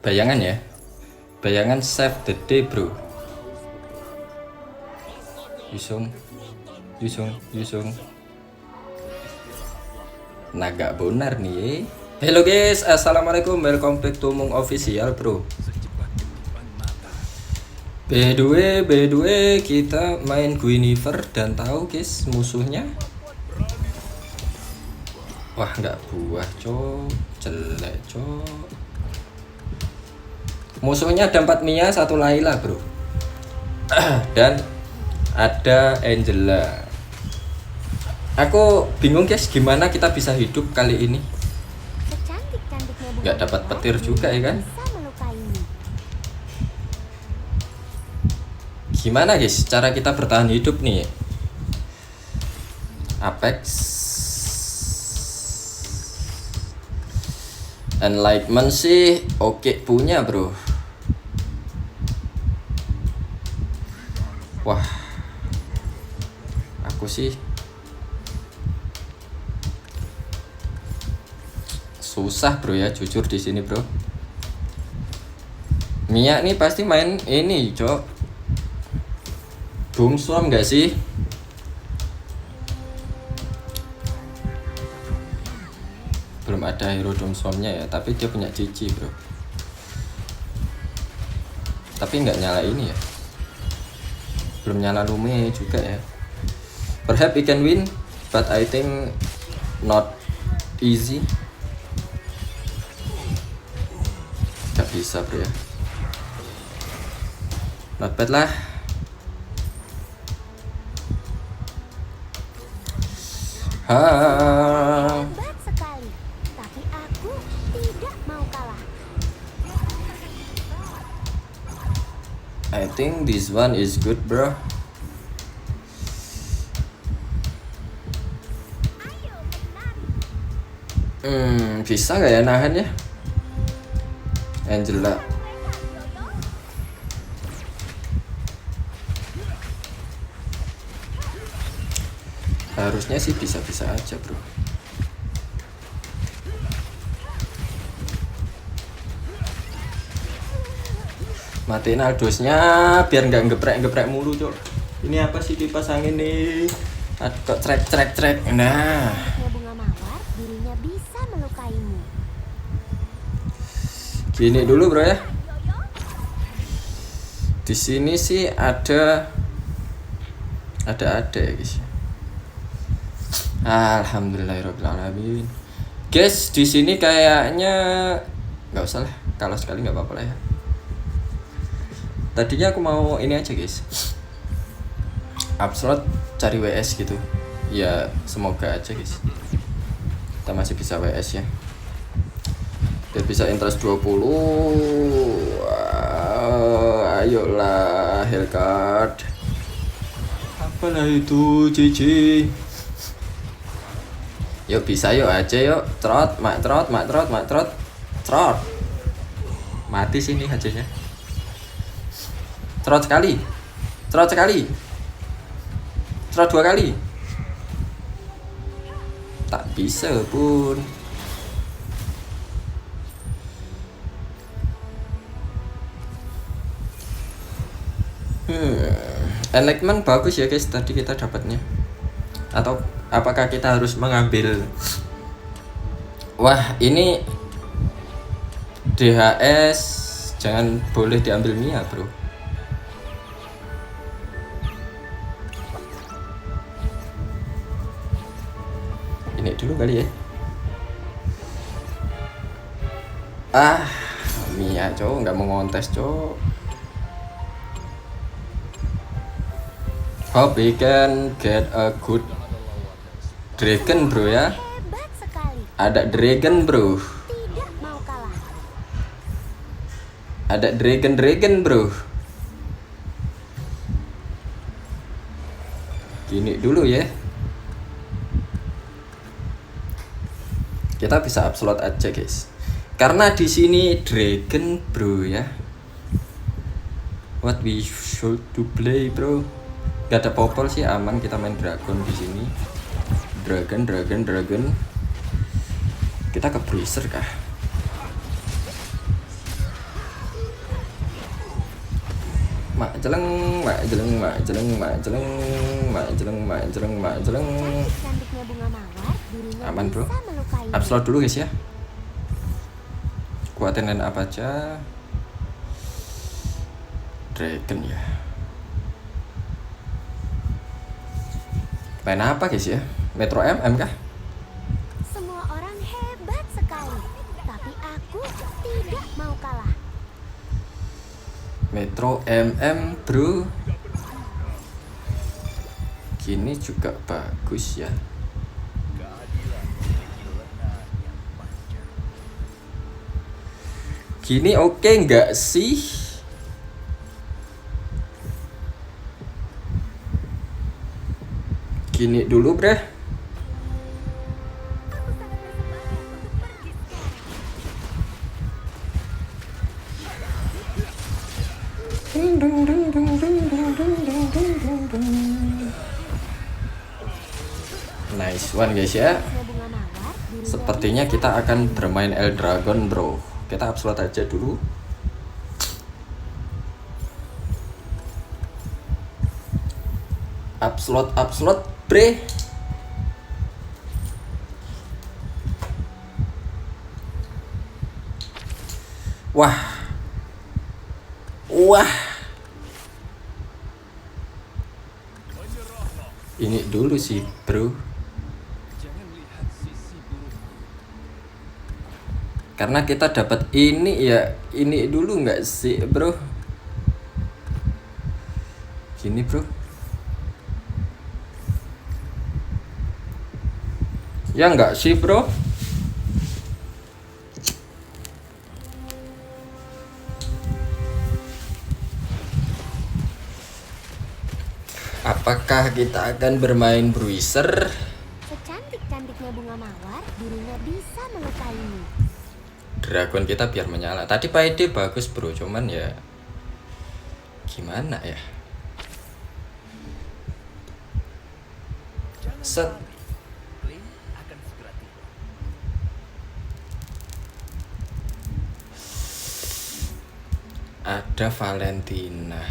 Bayangan ya. Bayangan save the day, bro. Yusung. Naga bonar nih. Hello guys, assalamualaikum, welcome back to Mung Official, bro. By the way, kita main Guinevere dan tahu guys musuhnya. Wah, nggak buah, cok. Jelek, cok. Musuhnya ada 4 Mia, 1 Layla, bro. Dan ada Angela. Aku bingung guys, gimana kita bisa hidup kali ini. Nggak dapat petir juga ya kan. Gimana guys cara kita bertahan hidup nih? Apex Enlightenment sih oke punya, bro. Wah, aku sih susah bro ya, jujur di sini bro. Mia nih pasti main ini, cok. Doomstorm gak sih? Belum ada hero Doomstormnya ya, tapi dia punya Cici bro. Tapi nggak nyala ini ya. Belum nyala Lume juga ya. Perhaps we can win, but I think not easy. Gak bisa bro ya. Not bad lah. Hebat sekali, tapi aku tidak mau kalah. I think this one is good, bro. Bisa gak ya nahan ya? Angela. Harusnya sih bisa-bisa aja, bro. Matiin Aldosnya biar nggak geprek mulu, cok. Ini apa sih kipas angin nih? Kok trek. Nah. Bunga mawar, dirinya bisa melukaimu. Gini dulu, bro ya. Di sini sih ada ya, guys. Alhamdulillahirobbilalamin. Guys, di sini kayaknya nggak usah lah, kalau sekali nggak apa-apa lah ya. Tadinya aku mau ini aja guys, upslot cari WS gitu. Ya semoga aja guys, kita masih bisa WS ya. Biar bisa interest 20. Ayolah Hellcard. Apalah itu Cici. Yuk bisa yuk aja yuk. Trot. Mati sini hajanya. Trot sekali. Trot 2 kali. Tak bisa pun. Enlightenment bagus ya guys, tadi kita dapatnya. Atau apakah kita harus mengambil? Wah, ini DHS jangan boleh diambil Mia, bro. Ini dulu kali ya. Mia, cowok nggak mau ngontes, cowok. Hope we can get a good dragon, bro ya. Hebat sekali. Ada dragon, bro. Tidak mau kalah. Ada dragon, bro. Gini dulu ya. Kita bisa upslot aja, guys. Karena di sini dragon, bro ya. What we should to play, bro. Gak ada popol sih, aman kita main dragon di sini. Dragon. Kita ke bruiser kah? mak jeleng mak jeleng mak jeleng mak jeleng mak jeleng mak jeleng mak jeleng. Cantik-cantiknya bunga mawar, dirinya Aman bro, bisa melukaimu. upload dulu guys ya. Kuatin lain apa aja. Dragon ya. Main apa guys ya? Metro MM kah? Semua orang hebat sekali, tapi aku tidak mau kalah. Metro MM bro. Gini juga bagus ya. Gini oke nggak sih? Gini dulu bre. Nice one guys ya. Bunga mawar, dirinya Sepertinya kita akan bermain El Dragon bro. Kita upload aja dulu. Upload bre. Wah. Ini dulu sih bro. Karena kita dapat ini ya, ini dulu nggak sih bro? Gini bro. Ya nggak sih bro? Apakah kita akan bermain bruiser? Secantik-cantiknya bunga mawar, dirinya bisa melukaimu. Dragon kita biar menyala. Tadi Paide bagus bro, cuman ya gimana ya? Set. Ada Valentina.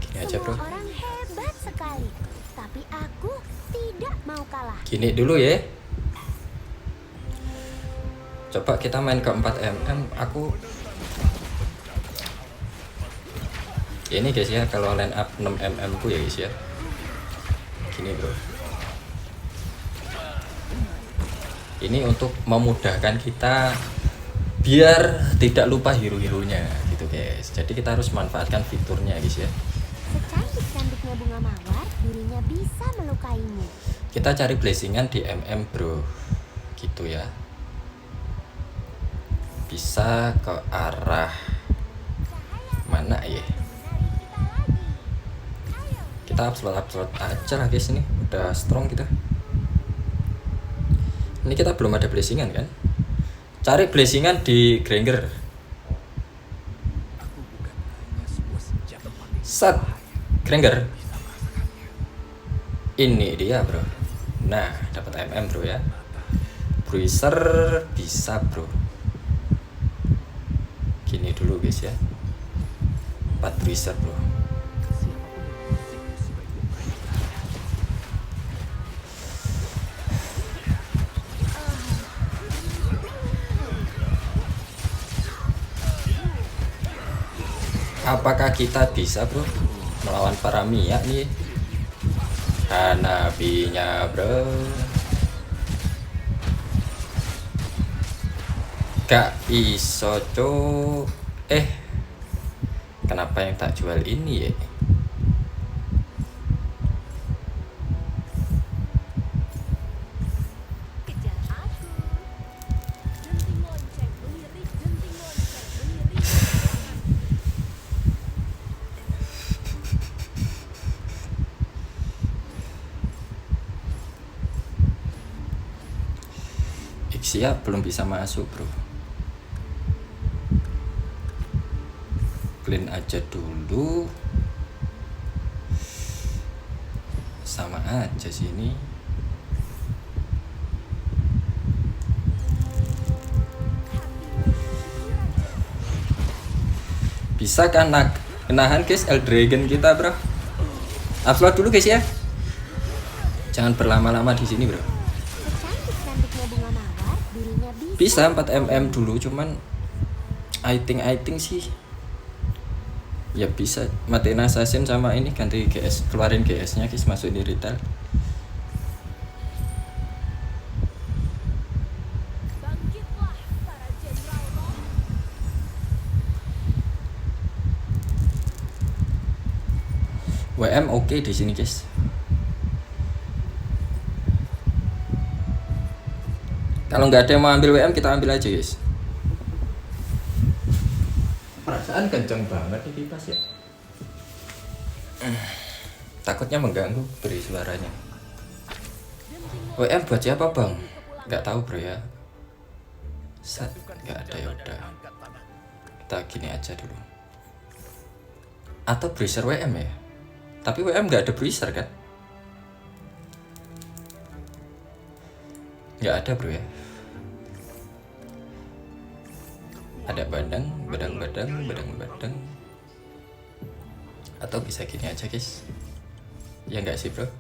Gini aja bro. Semua orang hebat sekali, tapi aku tidak mau kalah. Gini dulu ya. Coba kita main ke 4mm. Aku ini guys ya, kalau line up 6mm ku ya guys ya. Gini bro. Ini untuk memudahkan kita biar tidak lupa hero-heronya gitu guys. Jadi kita harus manfaatkan fiturnya guys ya. Secantik-cantiknya bunga mawar, dirinya bisa melukaimu. Kita cari blessingan di MM bro. Gitu ya. Bisa ke arah mana ya? Kita upload aja lah guys, ini udah strong kita. Ini kita belum ada blessingan kan? Cari blessingan di Granger. Set Granger. Ini dia bro. Nah dapat MM bro ya. Bruiser bisa bro. Gini dulu guys ya. 4 bruiser bro. Apakah kita bisa bro melawan para Mia nih? Hanabinya bro. Gak iso cuk. Kenapa yang tak jual ini ya? Kejar aku. Genting lonceng melirik, genting lonceng melirik. Ixia belum bisa masuk bro. Clean aja dulu. Sama aja sini. Bisa kan nahan guys Eldragon kita bro. Upload dulu guys ya. Jangan berlama-lama di sini bro. Secantik-cantiknya bunga mawar, dirinya Bisa 4 mm dulu, cuman I think sih ya bisa matiin assassin sama ini, ganti GS, keluarin GS nya guys, masuk di retail. WM oke di sini guys. Kalau nggak ada yang mau ambil WM, kita ambil aja guys. Perasaan kenceng banget nih kipas ya. Takutnya mengganggu beri suaranya. WM buat siapa bang? Nggak tahu bro ya. Set nggak ada, ya udah. Kita gini aja dulu. Atau bracer WM ya? Tapi WM nggak ada bracer kan? Nggak ada bro ya. Ada badang. Atau bisa gini aja guys. Ya nggak sih bro?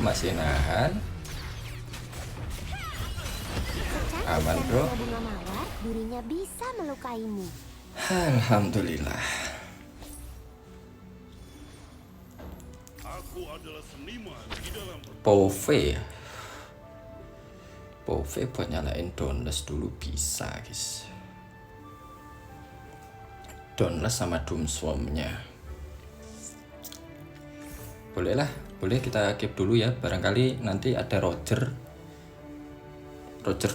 Masih nahan. Aman bro. bunga mawar, dirinya bisa melukaimu. Alhamdulillah. Aku adalah seniman di dalam Pove buat nyalain Dauntless dulu bisa guys. Dauntless sama Doomswarm-nya. Boleh lah, boleh kita keep dulu ya. Barangkali nanti ada Roger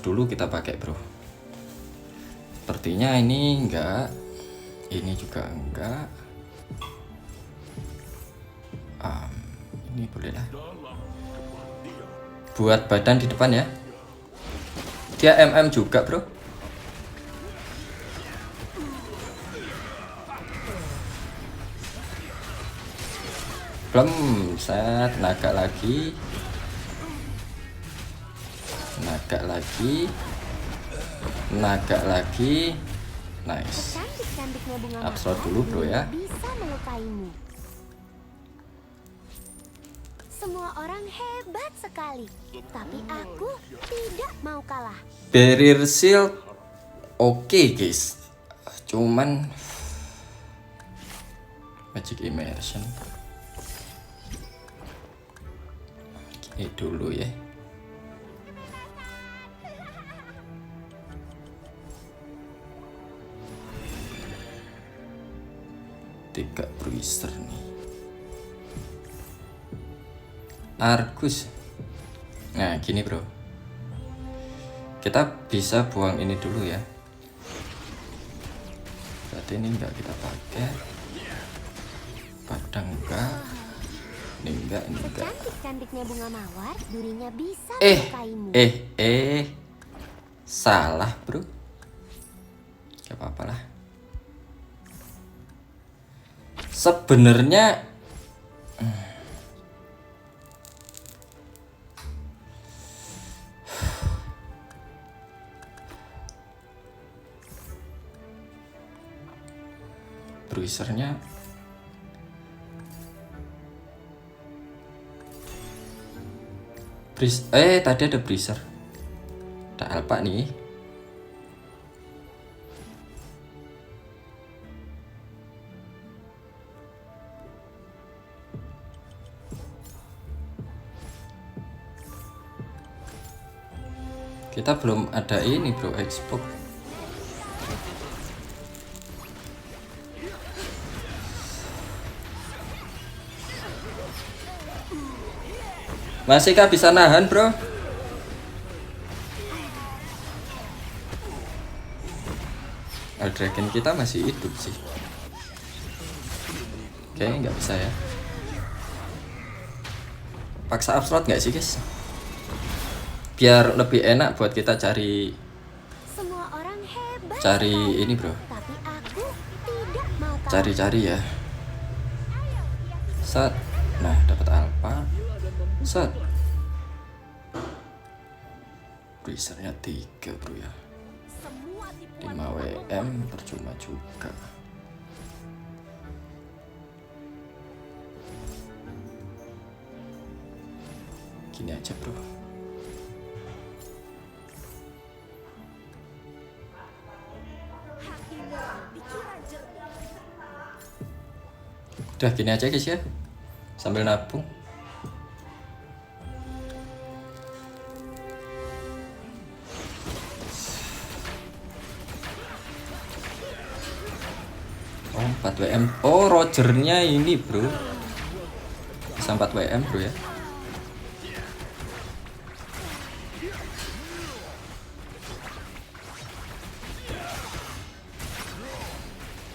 dulu kita pakai bro. Sepertinya ini enggak, ini juga enggak. Ini boleh lah. Buat badan di depan ya. Dia MM juga bro. Belum, set naga lagi. Nice. Secantik-cantiknya bunga Upload mawar, dulu bro ya. dirinya bisa melukaimu. Semua orang hebat sekali, tapi aku tidak mau kalah. Barrier shield oke guys. Cuman magic immersion ini dulu ya. Tiga bruiser nih. Argus. Nah gini bro, kita bisa buang ini dulu ya. Berarti ini enggak kita pakai. Padang enggak. Ini enggak. Secantik-cantiknya bunga mawar, dirinya bisa Eh. melukaimu. Salah bro. Gak apa-apa lah. Sebenarnya bruisernya tadi ada bruiser, ada alpha nih. Kita belum ada ini bro, Xbox. Masih kah bisa nahan bro? Dragon kita masih hidup sih. Kayaknya nggak bisa ya. Paksa upload nggak sih guys? Biar lebih enak buat kita cari Semua orang hebat cari sekali, ini bro. tapi aku tidak cari-cari ya. Set. Nah, dapat alpha. Set. Freezernya 3 bro ya. 5 WM percuma juga. Gini aja bro. Udah gini aja guys ya, sambil nabung. Oh 4 WM. Oh Rogernya ini bro, bisa 4 WM bro ya.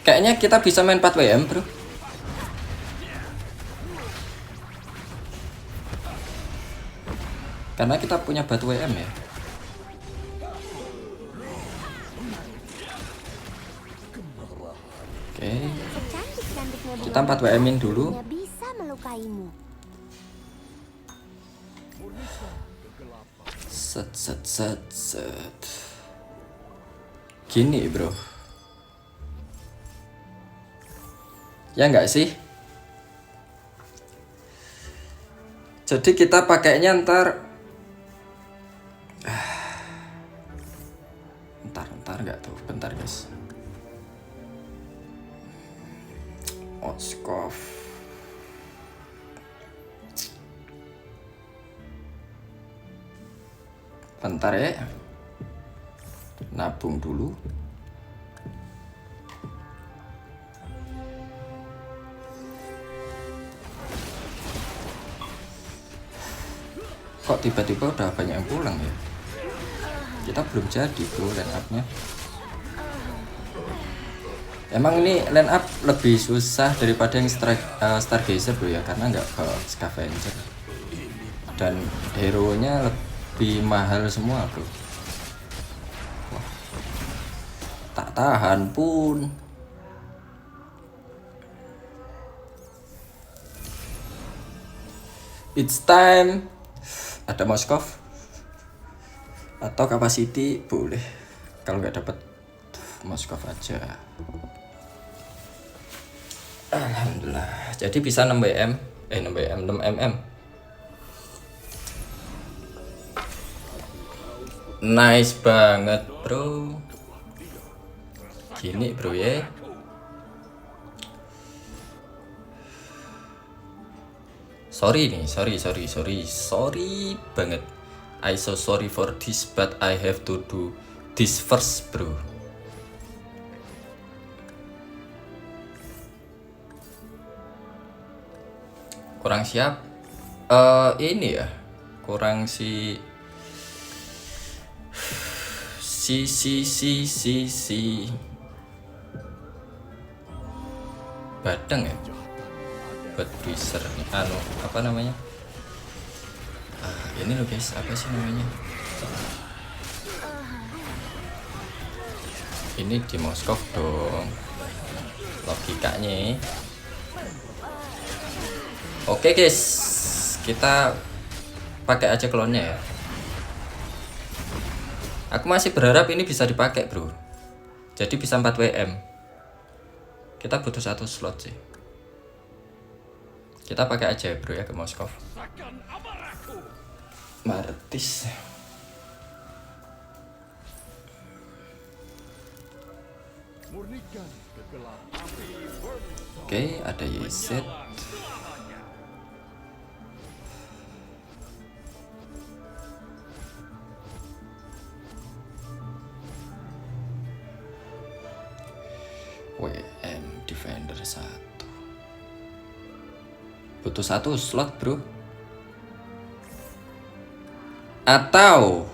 Kayaknya kita bisa main 4 WM bro. Karena kita punya batu WM ya. Oke. Kita 4 WM-in dulu. Bisa melukaimu. Set. Gini bro. Ya enggak sih? Jadi kita pakainya ntar enggak tuh, bentar guys. Moskov. Bentar ya. Nabung dulu. Kok tiba-tiba udah banyak yang pulang ya? Kita belum jadi bro line up-nya. Emang ini line up lebih susah daripada yang Stargazer bro ya, karena nggak ke Scavenger dan hero-nya lebih mahal semua bro. Wah, tak tahan pun. It's time. Ada Moskov atau capacity boleh, kalau nggak dapat Moskov aja. Alhamdulillah, jadi bisa 6 BM 6 mm. Nice banget bro. Gini bro ya. Sorry banget. I so sorry for this, but I have to do this first bro. Kurang siap. Ini ya, kurang si badang ya buat freezer nih. Apa namanya? Ini loh guys, apa sih namanya? Ini di Moskov dong logikanya. Oke guys, kita pakai aja klonnya ya. Aku masih berharap ini bisa dipakai bro, jadi bisa 4 WM. Kita butuh 1 slot sih. Kita pakai aja ya bro ya ke Moskov. Martis. Oke, ada YZ. WM Defender 1. Butuh 1 slot bro. Atau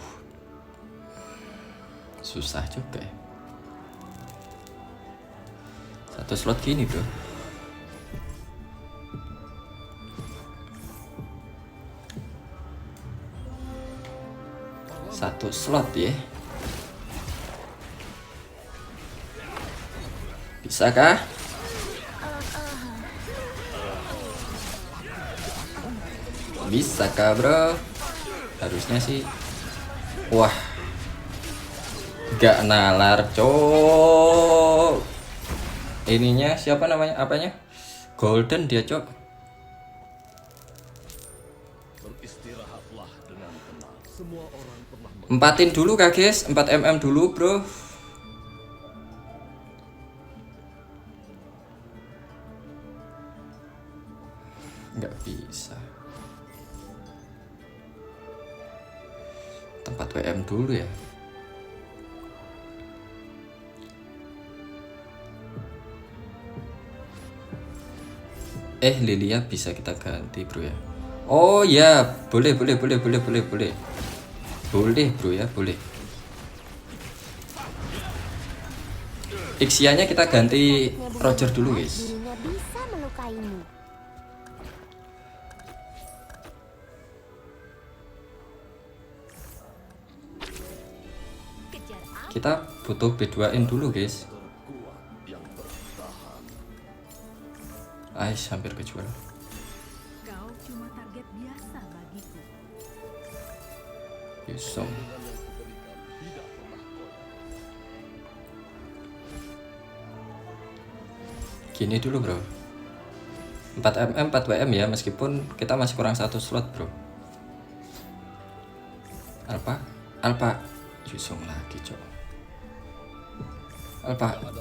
susah juga ya. 1 slot gini bro. Satu slot ya. Bisa kah? Bisa kah bro? Harusnya sih. Wah, gak nalar cok. Ininya siapa namanya, apanya, golden dia cok. Beristirahatlah dengan tenang. Semua orang pernah Empatin dulu kak guys, 4 mm dulu bro. Nggak bisa. Tempat WM dulu ya. Lilia bisa kita ganti bro ya. Oh ya, boleh boleh boleh boleh boleh boleh. Boleh bro ya, boleh. Ixianya kita ganti Roger dulu guys. Dirinya bisa melukaimu. Kejar aku. Kita butuh B2in dulu guys. Ais hampir kejual. Kau cuma target biasa bagiku. Yusong. Gini dulu bro. 4 mm 4 WM ya, meskipun kita masih kurang 1 slot bro. Alpha Yusong lagi cok.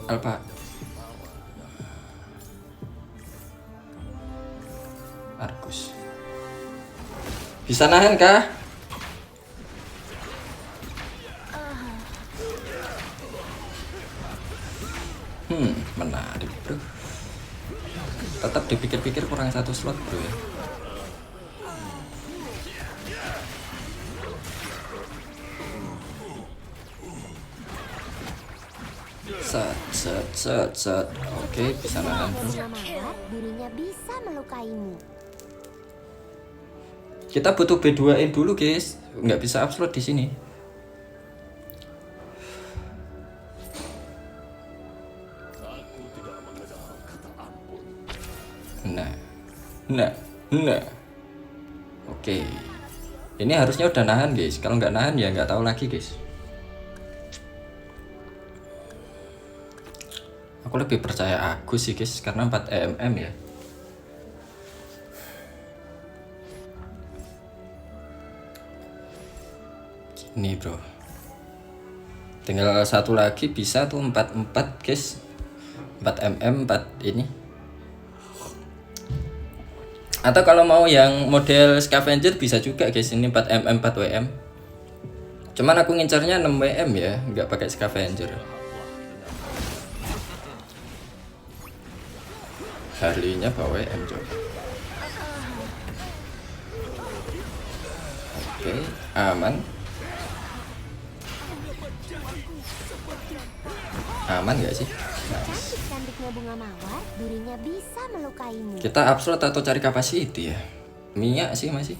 Alpha Argus. Bisa nahan kah? Menarik bro. Tetap dipikir-pikir kurang 1 slot bro ya. Set. Oke, bisa nahan bro. Bunga mawar, dirinya bisa melukaimu. Kita butuh B2in dulu guys. Nggak bisa upload di sini. Nah. Oke. Ini harusnya udah nahan guys. Kalau nggak nahan ya nggak tahu lagi guys. Aku lebih percaya Agus sih guys, karena 4 mm ya. Gini bro. Tinggal satu lagi bisa tuh 44 guys. 4 mm 4 ini. Atau kalau mau yang model scavenger bisa juga guys, ini 4 mm 4 WM. Cuman aku ngincarnya 6 WM ya, nggak pakai scavenger. Harley-nya bawa WM coba. Oke, aman. Aman nggak sih? Cantik-cantiknya bunga mawar, dirinya bisa melukaimu. Kita upload atau cari capacity ya? Mia sih masih.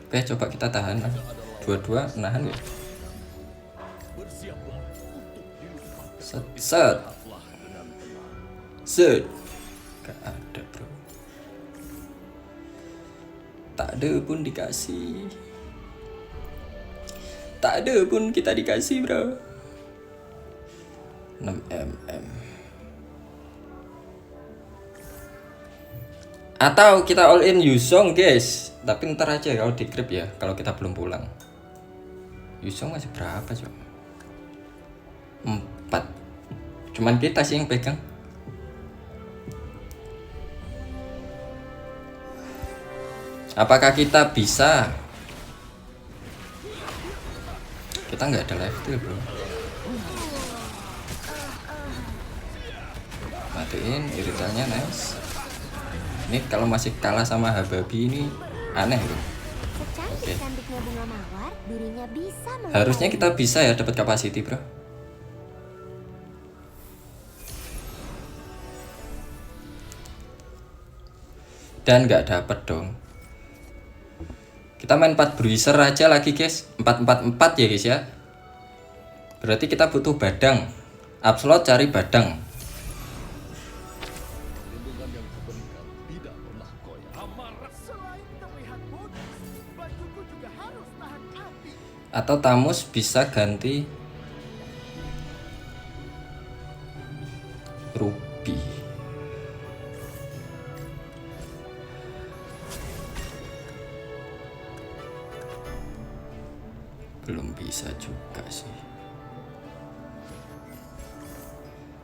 Oke, coba kita tahan. Dua-dua nahan ya. Set. Gak ada bro. Tak ada pun dikasih. Tak ada pun kita dikasih bro. 6 mm. Atau kita all in Yusong guys. Tapi ntar aja kalau di grip ya, kalau kita belum pulang. Yusong masih berapa coba? 4. Cuman kita sih yang pegang. Apakah kita bisa? Kita nggak ada life steal bro. Matiin iritannya, nice. Ini kalau masih kalah sama Hababi ini aneh loh. Secantik-cantiknya bunga mawar, dirinya bisa melukaimu. Harusnya kita bisa ya dapat capacity bro. Dan nggak dapet dong. Kita main 4 bruiser aja lagi guys. 4-4-4 ya guys ya. Berarti kita butuh badang. Upslot cari badang. perlindungan yang kuberikan tidak pernah goyah. Amarah selain Atau Tamus bisa ganti Ruby. Belum bisa juga sih.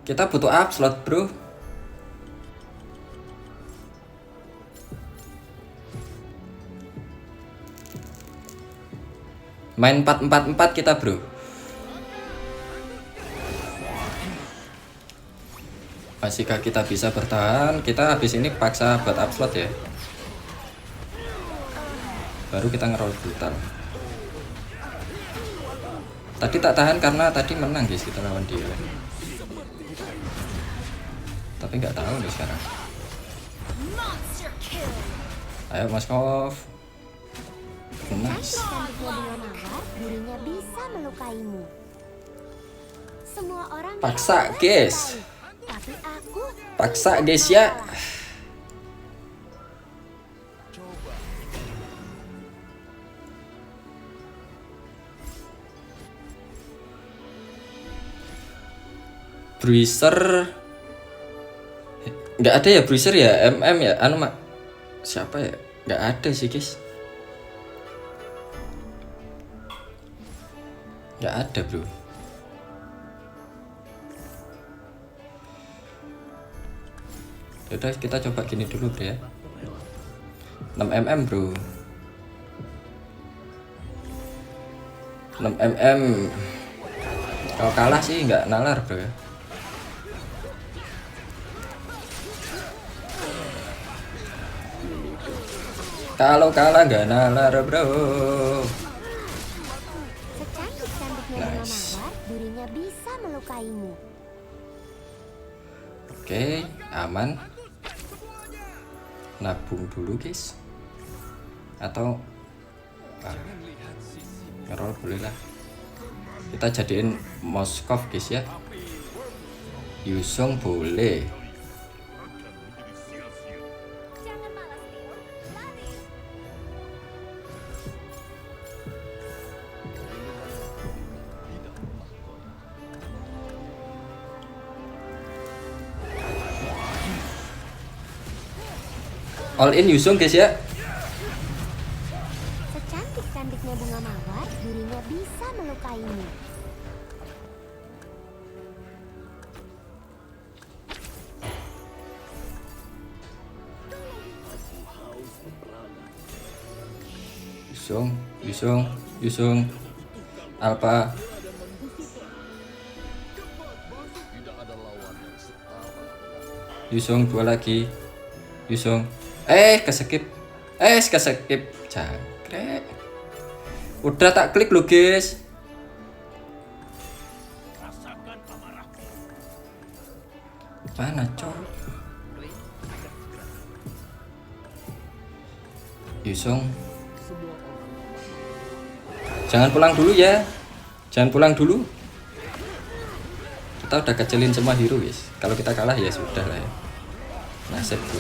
Kita butuh up slot, bro. Main 4-4-4 kita, bro. Masihkah kita bisa bertahan? Kita habis ini paksa buat up slot ya. Baru kita ngeroll brutal. Tadi tak tahan karena tadi menang guys kita lawan dia. Tapi nggak tahu nih sekarang. Ayo Moskov. Nice. Cantiknya bunga mawar, dirinya bisa melukaimu. Semua orang Paksa hebat guys. sekali, tapi aku Paksa guys ya. Bruiser nggak ada ya, Bruiser ya, MM ya, anu mak siapa ya, nggak ada sih guys, nggak ada bro. Yaudah kita coba gini dulu bro ya, 6 mm bro, 6 mm. Kalau kalah sih nggak nalar bro ya. Kalau kalah nggak nalar bro. secantik-cantiknya bunga Nice. mawar, dirinya bisa melukaimu. Oke, aman. Nabung dulu guys. Atau ngerol boleh lah. Kita jadiin Moskov guys ya. Yusung boleh. Jangan malas tidur, lari. All in Yusung guys ya. Secantik-cantiknya bunga mawar, dirinya bisa melukaimu. Yusung. Alpha. Yusung dua lagi. Yusung. Keskip. Jangkrik. Udah tak klik lo guys. Mana cok? Yusung. Jangan pulang dulu ya. Jangan pulang dulu. Kita udah kecilin semua hero guys. Kalau kita kalah ya sudah lah ya. Nasib bro.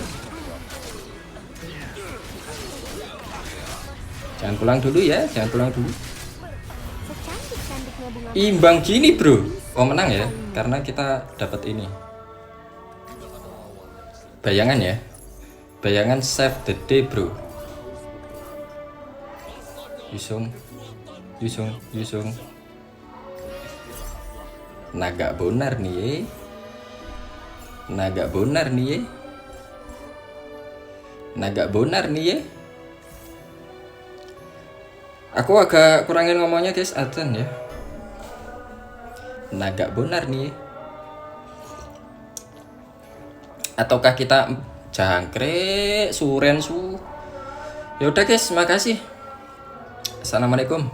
Jangan pulang dulu ya. Jangan pulang dulu. Secantik-cantiknya bunga Imbang gini bro. Oh menang ya. Karena kita dapat ini. Bayangan ya. Bayangan save the day bro. Yusung. Naga bonar nih ye. Aku agak kurangin ngomongnya guys, Adhan ya. Naga bonar nih ye. Ataukah kita jangkrik suren su. Ya udah guys, makasih. Assalamualaikum.